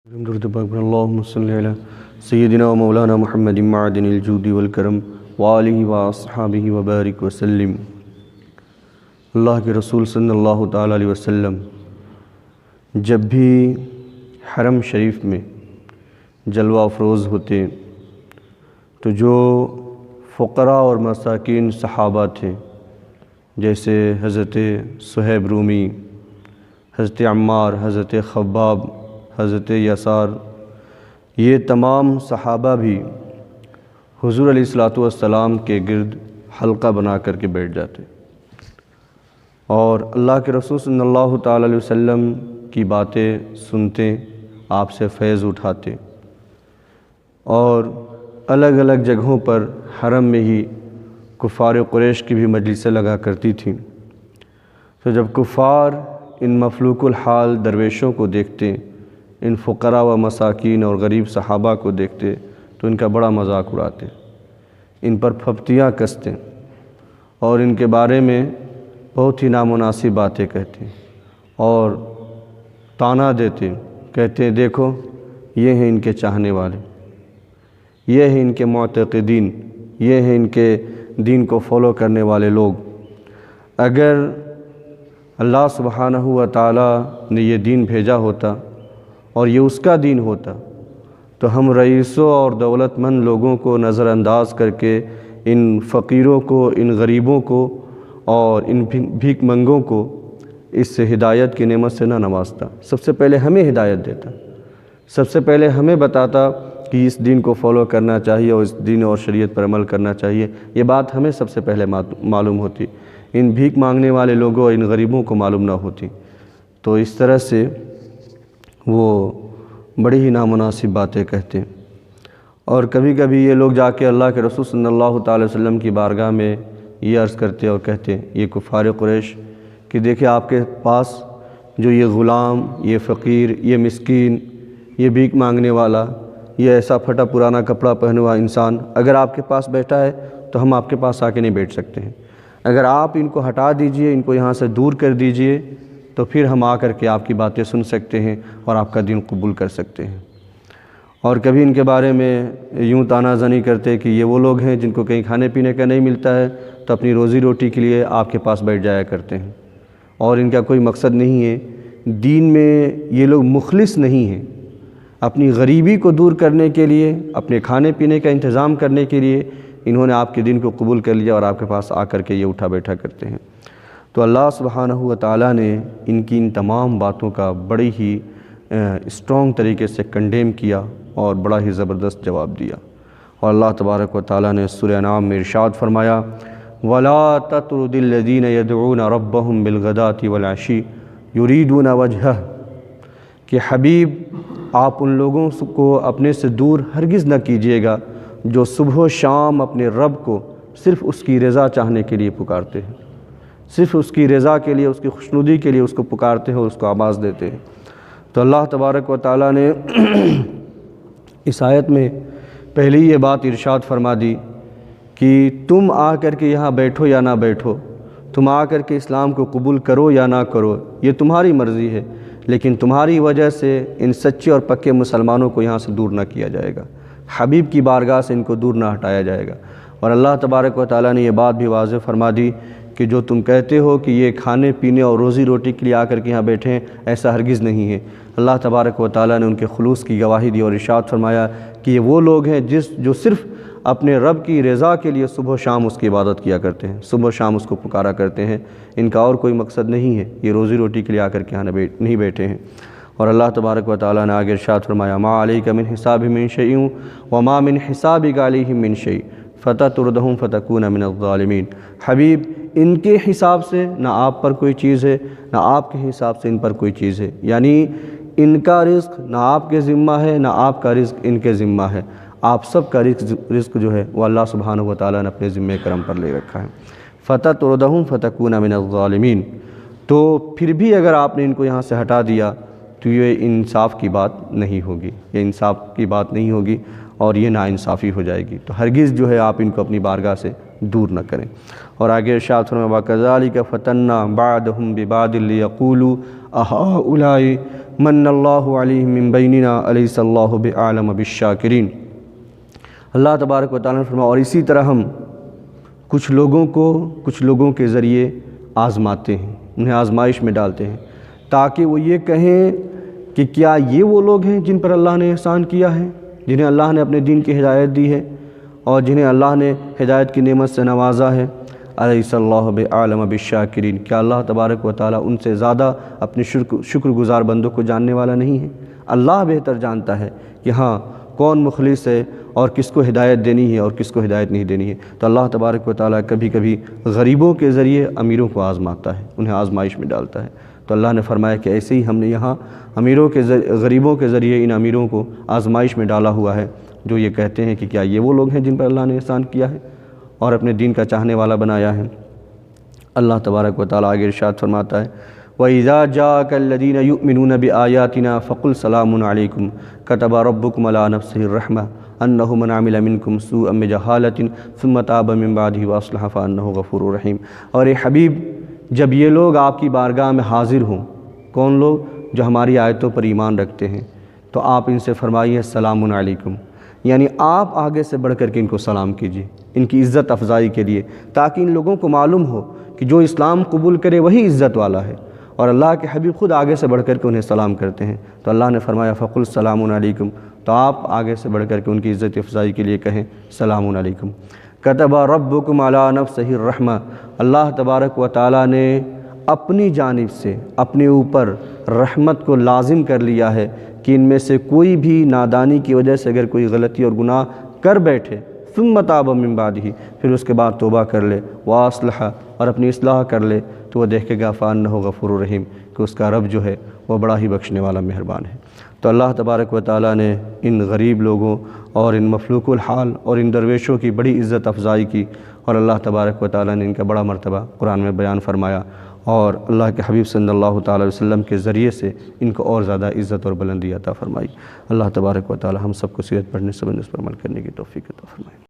درود پاک پر اللہم صلی علی سیدنا و مولانا محمد معدن الجود والکرم وآلہ واصحابہ وبارک وسلم۔ اللہ کے رسول صلی اللہ تعالیٰ علیہ وسلم جب بھی حرم شریف میں جلوہ افروز ہوتے تو جو فقراء اور مساکین صحابہ تھے، جیسے حضرت صہیب رومی، حضرت عمار، حضرت خباب، حضرت یسار، یہ تمام صحابہ بھی حضور علیہ السلام کے گرد حلقہ بنا کر کے بیٹھ جاتے اور اللہ کے رسول صلی اللہ تعالیٰ علیہ وسلم کی باتیں سنتے، آپ سے فیض اٹھاتے، اور الگ الگ جگہوں پر حرم میں ہی کفار قریش کی بھی مجلسیں لگا کرتی تھیں۔ تو جب کفار ان مفلوک الحال درویشوں کو دیکھتے، ان فقراء و مساکین اور غریب صحابہ کو دیکھتے تو ان کا بڑا مذاق اڑاتے، ان پر پھپتیاں کستے اور ان کے بارے میں بہت ہی نامناسب باتیں کہتے اور طعنہ دیتے، کہتے ہیں دیکھو یہ ہیں ان کے چاہنے والے، یہ ہیں ان کے معتقدین، یہ ہیں ان کے دین کو فالو کرنے والے لوگ۔ اگر اللہ سبحانہ و تعالیٰ نے یہ دین بھیجا ہوتا اور یہ اس کا دین ہوتا تو ہم رئیسوں اور دولت مند لوگوں کو نظر انداز کر کے ان فقیروں کو، ان غریبوں کو اور ان بھیک منگوں کو اس سے ہدایت کی نعمت سے نہ نوازتا، سب سے پہلے ہمیں ہدایت دیتا، سب سے پہلے ہمیں بتاتا کہ اس دین کو فالو کرنا چاہیے اور اس دین اور شریعت پر عمل کرنا چاہیے۔ یہ بات ہمیں سب سے پہلے معلوم ہوتی، ان بھیک مانگنے والے لوگوں اور ان غریبوں کو معلوم نہ ہوتی۔ تو اس طرح سے وہ بڑی ہی نامناسب باتیں کہتے ہیں، اور کبھی کبھی یہ لوگ جا کے اللہ کے رسول صلی اللہ تعالی وسلم کی بارگاہ میں یہ عرض کرتے اور کہتے ہیں، یہ کفار قریش، کہ دیکھیں آپ کے پاس جو یہ غلام، یہ فقیر، یہ مسکین، یہ بھیک مانگنے والا، یہ ایسا پھٹا پرانا کپڑا پہنا ہوا انسان اگر آپ کے پاس بیٹھا ہے تو ہم آپ کے پاس آ کے نہیں بیٹھ سکتے ہیں۔ اگر آپ ان کو ہٹا دیجئے، ان کو یہاں سے دور کر دیجئے تو پھر ہم آ کر کے آپ کی باتیں سن سکتے ہیں اور آپ کا دین قبول کر سکتے ہیں۔ اور کبھی ان کے بارے میں یوں طعنہ زنی کرتے کہ یہ وہ لوگ ہیں جن کو کہیں کھانے پینے کا نہیں ملتا ہے تو اپنی روزی روٹی کے لیے آپ کے پاس بیٹھ جایا کرتے ہیں، اور ان کا کوئی مقصد نہیں ہے دین میں، یہ لوگ مخلص نہیں ہیں۔ اپنی غریبی کو دور کرنے کے لیے، اپنے کھانے پینے کا انتظام کرنے کے لیے انہوں نے آپ کے دین کو قبول کر لیا اور آپ کے پاس آ کر کے یہ اٹھا بیٹھا کرتے ہیں۔ تو اللہ سبحانہ و تعالیٰ نے ان کی ان تمام باتوں کا بڑی ہی اسٹرانگ طریقے سے کنڈیم کیا اور بڑا ہی زبردست جواب دیا، اور اللہ تبارک و تعالیٰ نے سورہ انعام میں ارشاد فرمایا، وَلَا تَطْرُدِ الَّذِينَ يَدْعُونَ رَبَّهُمْ بِالْغَدَاةِ وَالْعَشِيِّ يُرِيدُونَ وَجْهَهُ، کہ حبیب آپ ان لوگوں کو اپنے سے دور ہرگز نہ کیجیے گا جو صبح و شام اپنے رب کو صرف اس کی رضا چاہنے کے لیے پکارتے ہیں، صرف اس کی رضا کے لیے، اس کی خوشنودی کے لیے اس کو پکارتے ہیں اور اس کو آواز دیتے ہیں۔ تو اللہ تبارک و تعالیٰ نے اس آیت میں پہلے یہ بات ارشاد فرما دی کہ تم آ کر کے یہاں بیٹھو یا نہ بیٹھو، تم آ کر کے اسلام کو قبول کرو یا نہ کرو، یہ تمہاری مرضی ہے، لیکن تمہاری وجہ سے ان سچے اور پکے مسلمانوں کو یہاں سے دور نہ کیا جائے گا، حبیب کی بارگاہ سے ان کو دور نہ ہٹایا جائے گا۔ اور اللہ تبارک و تعالیٰ نے یہ بات بھی واضح فرما دی کہ جو تم کہتے ہو کہ یہ کھانے پینے اور روزی روٹی کے لیے آ کر کے یہاں بیٹھے ہیں، ایسا ہرگز نہیں ہے۔ اللہ تبارک و تعالیٰ نے ان کے خلوص کی گواہی دی اور ارشاد فرمایا کہ یہ وہ لوگ ہیں جو صرف اپنے رب کی رضا کے لیے صبح و شام اس کی عبادت کیا کرتے ہیں، صبح و شام اس کو پکارا کرتے ہیں، ان کا اور کوئی مقصد نہیں ہے، یہ روزی روٹی کے لیے آ کر کے یہاں نہیں بیٹھے ہیں۔ اور اللہ تبارک و تعالیٰ نے آگے ارشاد فرمایا، ما علیک من حساب من شیء وما من حسابک علیہم من شیء فتطردہم فتکون من الظالمین، حبیب ان کے حساب سے نہ آپ پر کوئی چیز ہے، نہ آپ کے حساب سے ان پر کوئی چیز ہے، یعنی ان کا رزق نہ آپ کے ذمہ ہے، نہ آپ کا رزق ان کے ذمہ ہے، آپ سب کا رزق جو ہے وہ اللہ سبحانہ و تعالیٰ نے اپنے ذمہ کرم پر لے رکھا ہے۔ فتطردہم فتکون من الظالمین، تو پھر بھی اگر آپ نے ان کو یہاں سے ہٹا دیا تو یہ انصاف کی بات نہیں ہوگی، یہ انصاف کی بات نہیں ہوگی اور یہ ناانصافی ہو جائے گی، تو ہرگز جو ہے آپ ان کو اپنی بارگاہ سے دور نہ کریں۔ اور آگے ارشاد فرمایا وَكَذَلِكَ فَتَنَّا بَعْضَهُمْ بِبَعْضٍ لِيَقُولُوا أَهَٰؤُلَاءِ مَنَّ اللَّهُ عَلَيْهِم مِّن بَيْنِنَا أَلَيْسَ اللَّهُ بِأَعْلَمَ بِالشَّاكِرِينَ۔ اللہ تبارک و تعالیٰ نے فرمایا اور اسی طرح ہم کچھ لوگوں کے ذریعے آزماتے ہیں، انہیں آزمائش میں ڈالتے ہیں تاکہ وہ یہ کہیں کہ کیا یہ وہ لوگ ہیں جن پر اللہ نے احسان کیا ہے، جنہیں اللہ نے اپنے دین کی ہدایت دی ہے اور جنہیں اللہ نے ہدایت کی نعمت سے نوازا ہے۔ الیس اللہ بعلم بالشاکرین، کیا اللہ تبارک و تعالیٰ ان سے زیادہ اپنے شکر گزار بندوں کو جاننے والا نہیں ہے؟ اللہ بہتر جانتا ہے کہ ہاں کون مخلص ہے اور کس کو ہدایت دینی ہے اور کس کو ہدایت نہیں دینی ہے۔ تو اللہ تبارک و تعالیٰ کبھی کبھی غریبوں کے ذریعے امیروں کو آزماتا ہے، انہیں آزمائش میں ڈالتا ہے۔ تو اللہ نے فرمایا کہ ایسے ہی ہم نے یہاں غریبوں کے ذریعے ان امیروں کو آزمائش میں ڈالا ہوا ہے جو یہ کہتے ہیں کہ کیا یہ وہ لوگ ہیں جن پر اللہ نے احسان کیا ہے اور اپنے دین کا چاہنے والا بنایا ہے۔ اللہ تبارک و تعالیٰ آگے ارشاد فرماتا ہے وَإِذَا جَاءَكَ الَّذِينَ يُؤْمِنُونَ بِآيَاتِنَا فَقُلْ سَلَامٌ عَلَيْكُمْ كَتَبَ رَبُّكُمْ عَلَىٰ نَفْسِهِ الرَّحْمَةَ أَنَّهُ مَنْ عَمِلَ مِنْكُمْ سُوءًا بِجَهَالَةٍ ثُمَّ تَابَ مِنْ بَعْدِهِ وَأَصْلَحَ فَأَنَّهُ غَفُورٌ رَحِيمٌ۔ اور اے حبیب جب یہ لوگ آپ کی بارگاہ میں حاضر ہوں، کون لوگ؟ جو ہماری آیتوں پر ایمان رکھتے ہیں، تو آپ ان سے فرمائیے سلام علیکم، یعنی آپ آگے سے بڑھ کر کے ان کو سلام کیجیے، ان کی عزت افزائی کے لیے، تاکہ ان لوگوں کو معلوم ہو کہ جو اسلام قبول کرے وہی عزت والا ہے۔ اور اللہ کے حبیب خود آگے سے بڑھ کر کے انہیں سلام کرتے ہیں، تو اللہ نے فرمایا فقل سلام علیکم، تو آپ آگے سے بڑھ کر کے ان کی عزت افزائی کے لیے کہیں سلام علیکم۔ کتب ربکم علی نفسہ الرحمہ، اللہ تبارک و تعالیٰ نے اپنی جانب سے اپنے اوپر رحمت کو لازم کر لیا ہے کہ ان میں سے کوئی بھی نادانی کی وجہ سے اگر کوئی غلطی اور گناہ کر بیٹھے ثم تاب من بعدہ، پھر اس کے بعد توبہ کر لے واصلح، اور اپنی اصلاح کر لے، تو وہ دیکھے گا فانہ غفور رحیم، کہ اس کا رب جو ہے وہ بڑا ہی بخشنے والا مہربان ہے۔ تو اللہ تبارک و تعالیٰ نے ان غریب لوگوں اور ان مفلوق الحال اور ان درویشوں کی بڑی عزت افزائی کی، اور اللہ تبارک و تعالیٰ نے ان کا بڑا مرتبہ قرآن میں بیان فرمایا، اور اللہ کے حبیب صلی اللہ تعالیٰ علیہ وسلم کے ذریعے سے ان کو اور زیادہ عزت اور بلندی عطا فرمائی۔ اللہ تبارک و تعالیٰ ہم سب کو سیرت پڑھنے سمجھنے پر عمل کرنے کی توفیق عطا فرمائے۔